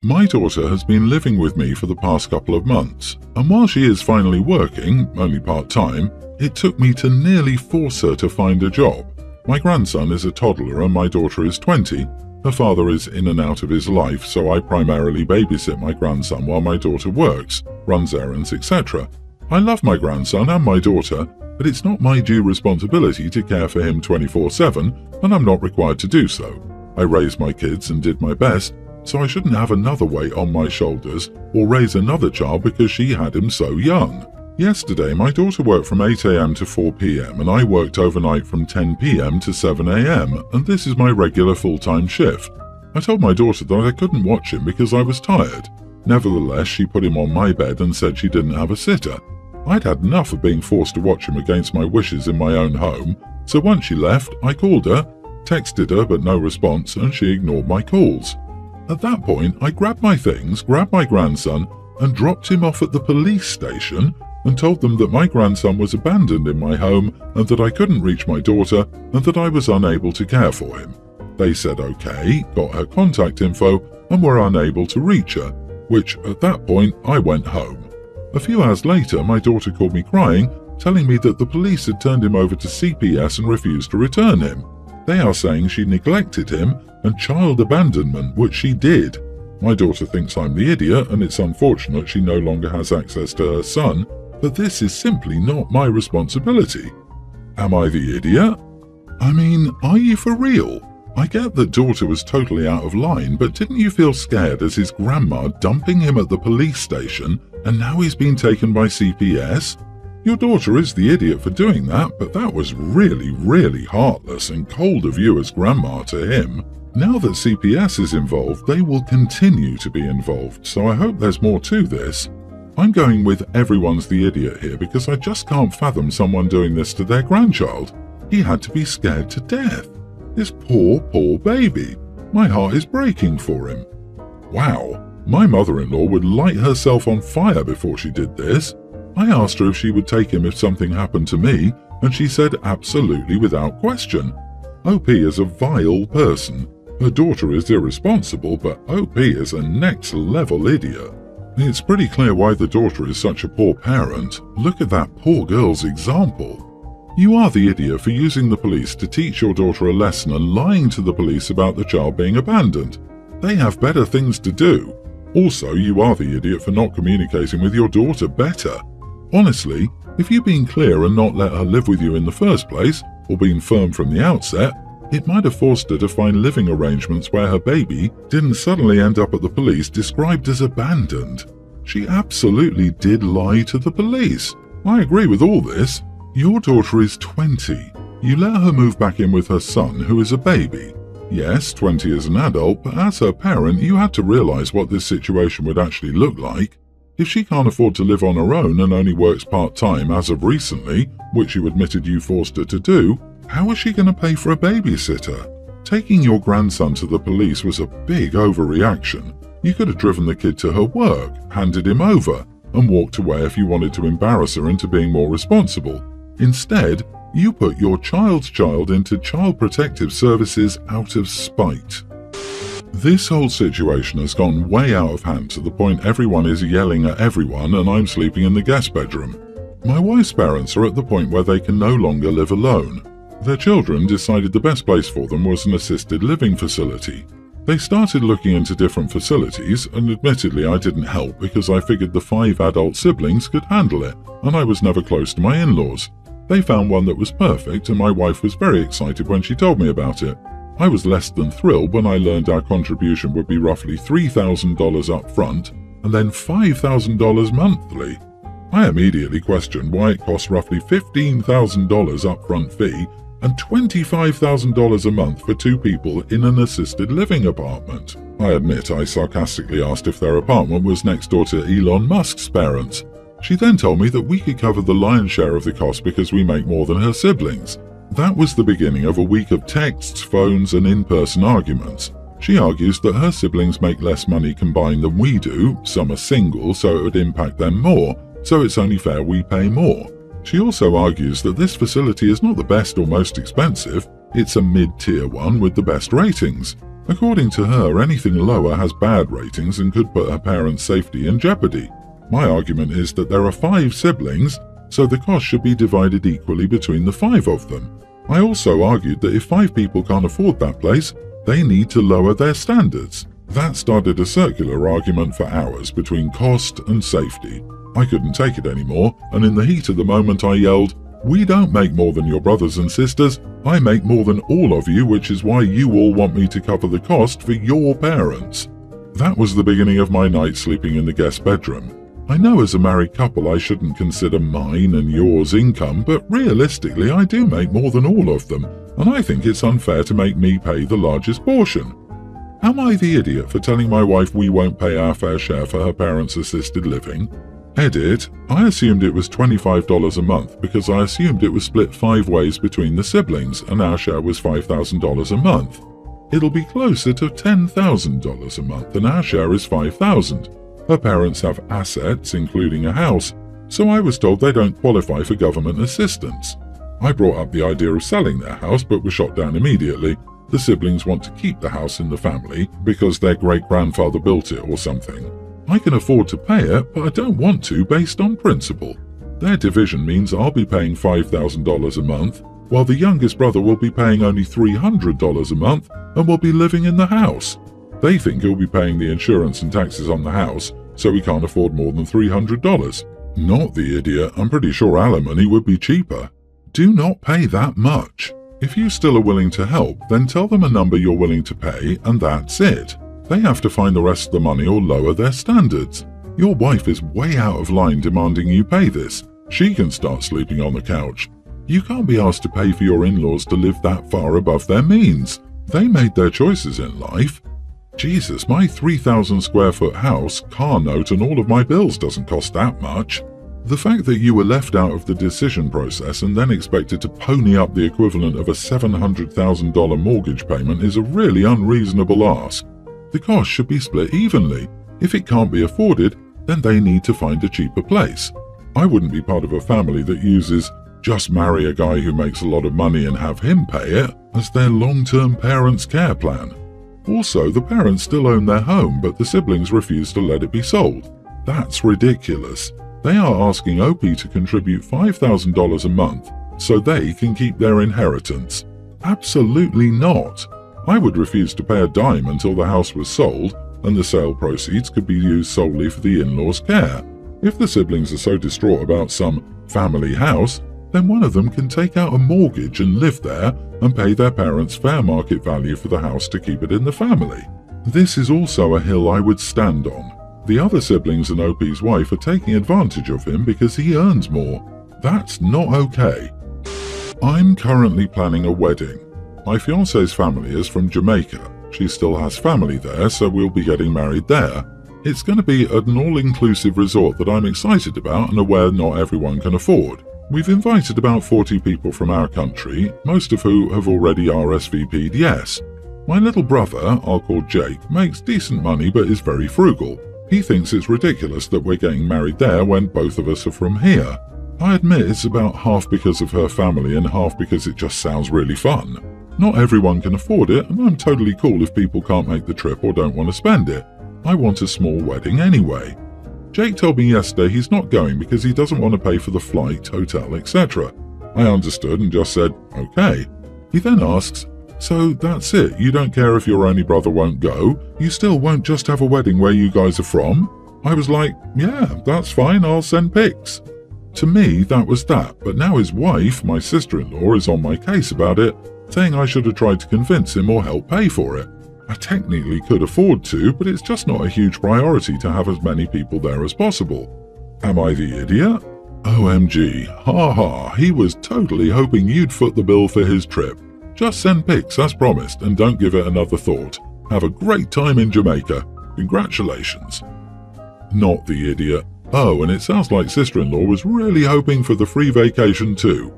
My daughter has been living with me for the past couple of months, and while she is finally working, only part-time, it took me to nearly force her to find a job. My grandson is a toddler and my daughter is 20. Her father is in and out of his life, so I primarily babysit my grandson while my daughter works, runs errands, etc. I love my grandson and my daughter, but it's not my due responsibility to care for him 24/7, and I'm not required to do so. I raised my kids and did my best, so I shouldn't have another weight on my shoulders or raise another child because she had him so young. Yesterday, my daughter worked from 8 a.m. to 4 p.m. and I worked overnight from 10 p.m. to 7 a.m. and this is my regular full-time shift. I told my daughter that I couldn't watch him because I was tired. Nevertheless, she put him on my bed and said she didn't have a sitter. I'd had enough of being forced to watch him against my wishes in my own home, so once she left, I called her, texted her but no response, and she ignored my calls. At that point, I grabbed my things, grabbed my grandson, and dropped him off at the police station and told them that my grandson was abandoned in my home and that I couldn't reach my daughter and that I was unable to care for him. They said okay, got her contact info, and were unable to reach her, which at that point I went home. A few hours later, my daughter called me crying, telling me that the police had turned him over to CPS and refused to return him. They are saying she neglected him and child abandonment, which she did. My daughter thinks I'm the idiot and it's unfortunate she no longer has access to her son, but this is simply not my responsibility. Am I the idiot? I mean, are you for real? I get that daughter was totally out of line, but didn't you feel scared as his grandma dumping him at the police station and now he's been taken by CPS? Your daughter is the idiot for doing that, but that was really heartless and cold of you as grandma to him. Now that CPS is involved, they will continue to be involved, so I hope there's more to this. I'm going with everyone's the idiot here because I just can't fathom someone doing this to their grandchild. He had to be scared to death. This poor baby. My heart is breaking for him. Wow, my mother-in-law would light herself on fire before she did this. I asked her if she would take him if something happened to me, and she said absolutely without question. OP is a vile person. Her daughter is irresponsible, but OP is a next-level idiot. It's pretty clear why the daughter is such a poor parent. Look at that poor girl's example. You are the idiot for using the police to teach your daughter a lesson and lying to the police about the child being abandoned. They have better things to do. Also, you are the idiot for not communicating with your daughter better. Honestly, if you'd been clear and not let her live with you in the first place, or been firm from the outset, it might have forced her to find living arrangements where her baby didn't suddenly end up at the police described as abandoned. She absolutely did lie to the police. I agree with all this. Your daughter is 20. You let her move back in with her son, who is a baby. Yes, 20 as an adult, but as her parent, you had to realize what this situation would actually look like. If she can't afford to live on her own and only works part-time as of recently, which you admitted you forced her to do, how is she going to pay for a babysitter? Taking your grandson to the police was a big overreaction. You could have driven the kid to her work, handed him over, and walked away if you wanted to embarrass her into being more responsible. Instead, you put your child's child into Child Protective Services out of spite. This whole situation has gone way out of hand to the point everyone is yelling at everyone and I'm sleeping in the guest bedroom. My wife's parents are at the point where they can no longer live alone. Their children decided the best place for them was an assisted living facility. They started looking into different facilities, and admittedly I didn't help because I figured the 5 adult siblings could handle it, and I was never close to my in-laws. They found one that was perfect, and my wife was very excited when she told me about it. I was less than thrilled when I learned our contribution would be roughly $3,000 up front, and then $5,000 monthly. I immediately questioned why it cost roughly $15,000 upfront fee and $25,000 a month for 2 people in an assisted living apartment. I admit I sarcastically asked if their apartment was next door to Elon Musk's parents. She then told me that we could cover the lion's share of the cost because we make more than her siblings. That was the beginning of a week of texts, phones, and in-person arguments. She argues that her siblings make less money combined than we do, some are single so it would impact them more, so it's only fair we pay more. She also argues that this facility is not the best or most expensive, It's a mid-tier one with the best ratings. According to her, anything lower has bad ratings and could put her parents' safety in jeopardy. My argument is that there are 5 siblings, so the cost should be divided equally between the 5 of them. I also argued that if 5 people can't afford that place, they need to lower their standards. That started a circular argument for hours between cost and safety. I couldn't take it anymore, and in the heat of the moment I yelled, "We don't make more than your brothers and sisters. I make more than all of you, which is why you all want me to cover the cost for your parents." That was the beginning of my night sleeping in the guest bedroom. I know as a married couple I shouldn't consider mine and yours income, but realistically I do make more than all of them, and I think it's unfair to make me pay the largest portion. Am I the idiot for telling my wife we won't pay our fair share for her parents' assisted living? Edit, I assumed it was $25 a month because I assumed it was split 5 ways between the siblings and our share was $5,000 a month. It'll be closer to $10,000 a month and our share is $5,000. Her parents have assets, including a house, so I was told they don't qualify for government assistance. I brought up the idea of selling their house but was shot down immediately. The siblings want to keep the house in the family because their great-grandfather built it or something. I can afford to pay it, but I don't want to based on principle. Their division means I'll be paying $5,000 a month, while the youngest brother will be paying only $300 a month and will be living in the house. They think he'll be paying the insurance and taxes on the house, so he can't afford more than $300. Not the idiot, I'm pretty sure alimony would be cheaper. Do not pay that much. If you still are willing to help, then tell them a number you're willing to pay and that's it. They have to find the rest of the money or lower their standards. Your wife is way out of line demanding you pay this. She can start sleeping on the couch. You can't be asked to pay for your in-laws to live that far above their means. They made their choices in life. Jesus, my 3,000 square foot house, car note and all of my bills doesn't cost that much. The fact that you were left out of the decision process and then expected to pony up the equivalent of a $700,000 mortgage payment is a really unreasonable ask. The cost should be split evenly. If it can't be afforded, then they need to find a cheaper place. I wouldn't be part of a family that uses "just marry a guy who makes a lot of money and have him pay it" as their long-term parents' care plan. Also, the parents still own their home, but the siblings refuse to let it be sold. That's ridiculous. They are asking OP to contribute $5,000 a month so they can keep their inheritance. Absolutely not. I would refuse to pay a dime until the house was sold and the sale proceeds could be used solely for the in-laws' care. If the siblings are so distraught about some family house, then one of them can take out a mortgage and live there and pay their parents fair market value for the house to keep it in the family. This is also a hill I would stand on. The other siblings and OP's wife are taking advantage of him because he earns more. That's not okay. I'm currently planning a wedding. My fiancé's family is from Jamaica. She still has family there, so we'll be getting married there. It's going to be at an all-inclusive resort that I'm excited about and aware not everyone can afford. We've invited about 40 people from our country, most of who have already RSVP'd yes. My little brother, I'll call Jake, makes decent money but is very frugal. He thinks it's ridiculous that we're getting married there when both of us are from here. I admit it's about half because of her family and half because it just sounds really fun. Not everyone can afford it, and I'm totally cool if people can't make the trip or don't want to spend it. I want a small wedding anyway. Jake told me yesterday he's not going because he doesn't want to pay for the flight, hotel, etc. I understood and just said, okay. He then asks, "So that's it, you don't care if your only brother won't go? You still won't just have a wedding where you guys are from?" I was like, yeah, that's fine, I'll send pics. To me, that was that, but now his wife, my sister-in-law, is on my case about it, saying I should have tried to convince him or help pay for it. I technically could afford to, but it's just not a huge priority to have as many people there as possible. Am I the idiot? OMG, haha, he was totally hoping you'd foot the bill for his trip. Just send pics as promised and don't give it another thought. Have a great time in Jamaica. Congratulations. Not the idiot. Oh, and it sounds like sister-in-law was really hoping for the free vacation too.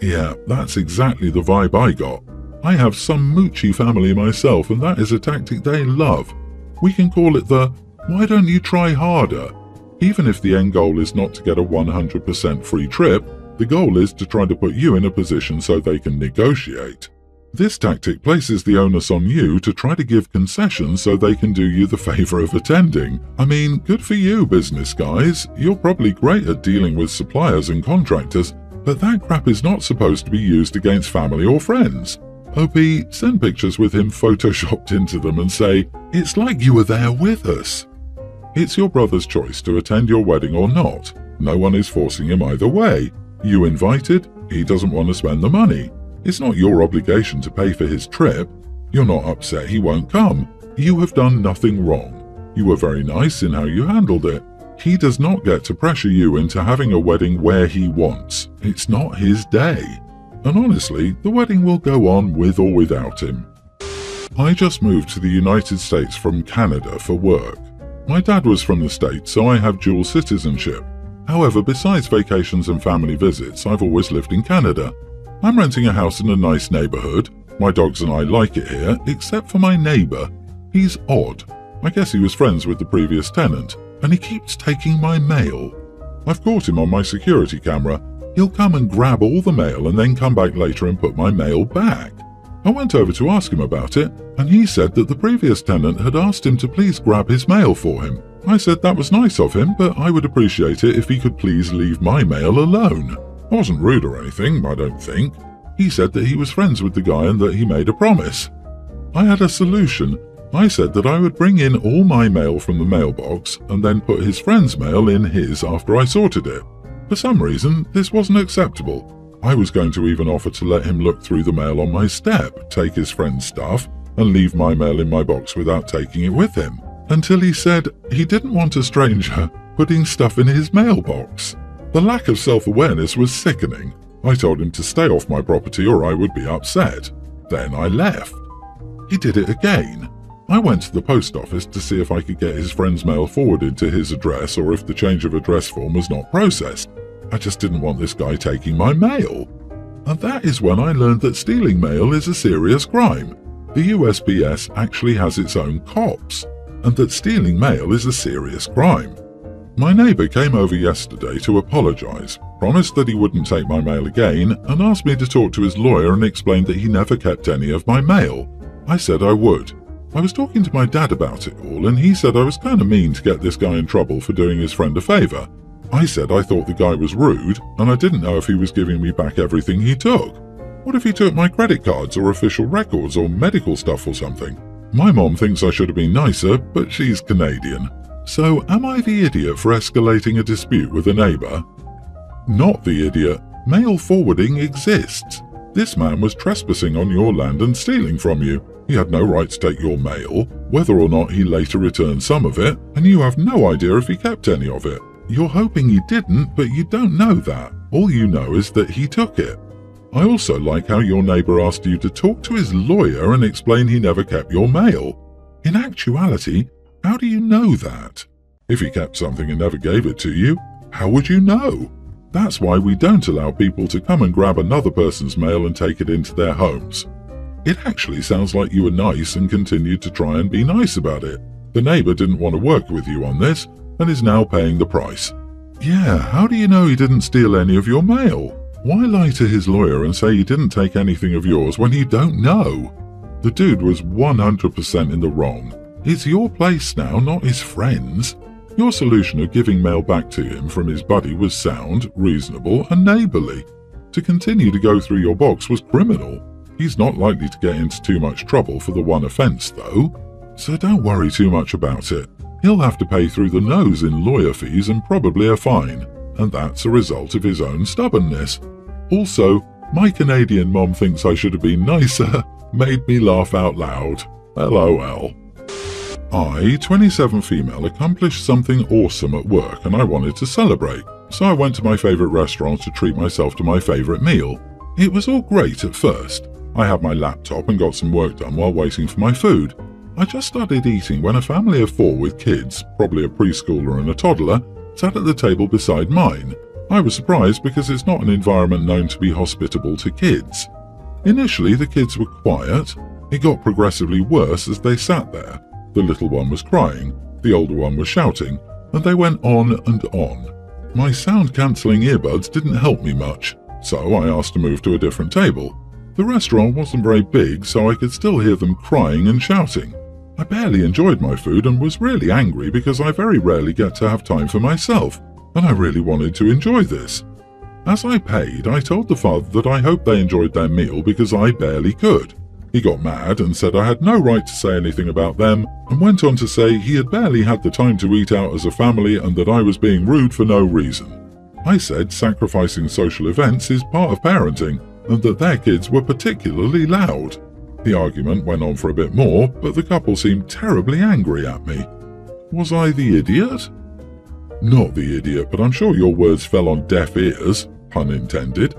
Yeah, that's exactly the vibe I got. I have some moochy family myself and that is a tactic they love. We can call it the, "why don't you try harder?" Even if the end goal is not to get a 100% free trip, the goal is to try to put you in a position so they can negotiate. This tactic places the onus on you to try to give concessions so they can do you the favor of attending. I mean, good for you, business guys. You're probably great at dealing with suppliers and contractors, but that crap is not supposed to be used against family or friends. OP, send pictures with him photoshopped into them and say, "It's like you were there with us." It's your brother's choice to attend your wedding or not. No one is forcing him either way. You invited, he doesn't want to spend the money. It's not your obligation to pay for his trip. You're not upset he won't come. You have done nothing wrong. You were very nice in how you handled it. He does not get to pressure you into having a wedding where he wants. It's not his day. And honestly, the wedding will go on with or without him. I just moved to the United States from Canada for work. My dad was from the States, so I have dual citizenship. However, besides vacations and family visits, I've always lived in Canada. I'm renting a house in a nice neighborhood. My dogs and I like it here, except for my neighbor. He's odd. I guess he was friends with the previous tenant, and he keeps taking my mail. I've caught him on my security camera. He'll come and grab all the mail and then come back later and put my mail back. I went over to ask him about it, and he said that the previous tenant had asked him to please grab his mail for him. I said that was nice of him, but I would appreciate it if he could please leave my mail alone. I wasn't rude or anything, I don't think. He said that he was friends with the guy and that he made a promise. I had a solution. I said that I would bring in all my mail from the mailbox and then put his friend's mail in his after I sorted it. For some reason, this wasn't acceptable. I was going to even offer to let him look through the mail on my step, take his friend's stuff, and leave my mail in my box without taking it with him, until he said he didn't want a stranger putting stuff in his mailbox. The lack of self-awareness was sickening. I told him to stay off my property or I would be upset. Then I left. He did it again. I went to the post office to see if I could get his friend's mail forwarded to his address or if the change of address form was not processed. I just didn't want this guy taking my mail. And that is when I learned that stealing mail is a serious crime. The USPS actually has its own cops, and that stealing mail is a serious crime. My neighbor came over yesterday to apologize, promised that he wouldn't take my mail again, and asked me to talk to his lawyer and explain that he never kept any of my mail. I said I would. I was talking to my dad about it all, and he said I was kind of mean to get this guy in trouble for doing his friend a favor. I said I thought the guy was rude, and I didn't know if he was giving me back everything he took. What if he took my credit cards or official records or medical stuff or something? My mom thinks I should have been nicer, but she's Canadian. So am I the idiot for escalating a dispute with a neighbor? Not the idiot. Mail forwarding exists. This man was trespassing on your land and stealing from you. He had no right to take your mail, whether or not he later returned some of it, and you have no idea if he kept any of it. You're hoping he didn't, but you don't know that. All you know is that he took it. I also like how your neighbor asked you to talk to his lawyer and explain he never kept your mail. In actuality, how do you know that? If he kept something and never gave it to you, how would you know? That's why we don't allow people to come and grab another person's mail and take it into their homes. It actually sounds like you were nice and continued to try and be nice about it. The neighbor didn't want to work with you on this and is now paying the price. Yeah, how do you know he didn't steal any of your mail? Why lie to his lawyer and say he didn't take anything of yours when you don't know? The dude was 100% in the wrong. It's your place now, not his friend's. Your solution of giving mail back to him from his buddy was sound, reasonable, and neighborly. To continue to go through your box was criminal. He's not likely to get into too much trouble for the one offense, though. So don't worry too much about it. He'll have to pay through the nose in lawyer fees and probably a fine, and that's a result of his own stubbornness. Also, my Canadian mom thinks I should have been nicer, made me laugh out loud. LOL. I, 27 female, accomplished something awesome at work and I wanted to celebrate, so I went to my favourite restaurant to treat myself to my favourite meal. It was all great at first. I had my laptop and got some work done while waiting for my food. I just started eating when a family of 4 with kids, probably a preschooler and a toddler, sat at the table beside mine. I was surprised because it's not an environment known to be hospitable to kids. Initially, the kids were quiet. It got progressively worse as they sat there. The little one was crying, the older one was shouting, and they went on and on. My sound-cancelling earbuds didn't help me much, so I asked to move to a different table. The restaurant wasn't very big, so I could still hear them crying and shouting. I barely enjoyed my food and was really angry because I very rarely get to have time for myself, and I really wanted to enjoy this. As I paid, I told the father that I hoped they enjoyed their meal because I barely could. He got mad and said I had no right to say anything about them, and went on to say he had barely had the time to eat out as a family and that I was being rude for no reason. I said sacrificing social events is part of parenting, and that their kids were particularly loud. The argument went on for a bit more, but the couple seemed terribly angry at me. Was I the idiot? Not the idiot, but I'm sure your words fell on deaf ears, pun intended.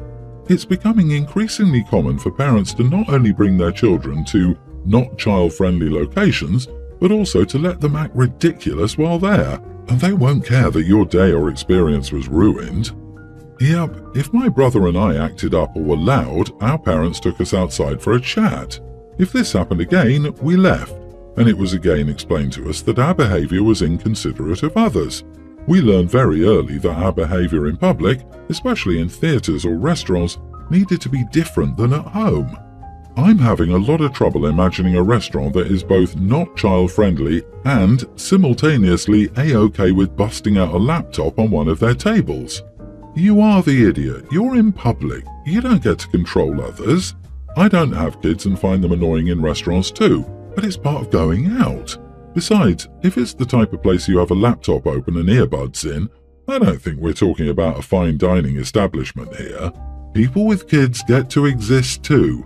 It's becoming increasingly common for parents to not only bring their children to not child-friendly locations, but also to let them act ridiculous while there, and they won't care that your day or experience was ruined. Yep, if my brother and I acted up or were loud, our parents took us outside for a chat. If this happened again, we left, and it was again explained to us that our behaviour was inconsiderate of others. We learned very early that our behaviour in public, especially in theatres or restaurants, needed to be different than at home. I'm having a lot of trouble imagining a restaurant that is both not child-friendly and simultaneously A-OK with busting out a laptop on one of their tables. You are the idiot. You're in public. You don't get to control others. I don't have kids and find them annoying in restaurants too, but it's part of going out. Besides, if it's the type of place you have a laptop open and earbuds in, I don't think we're talking about a fine dining establishment here. People with kids get to exist too.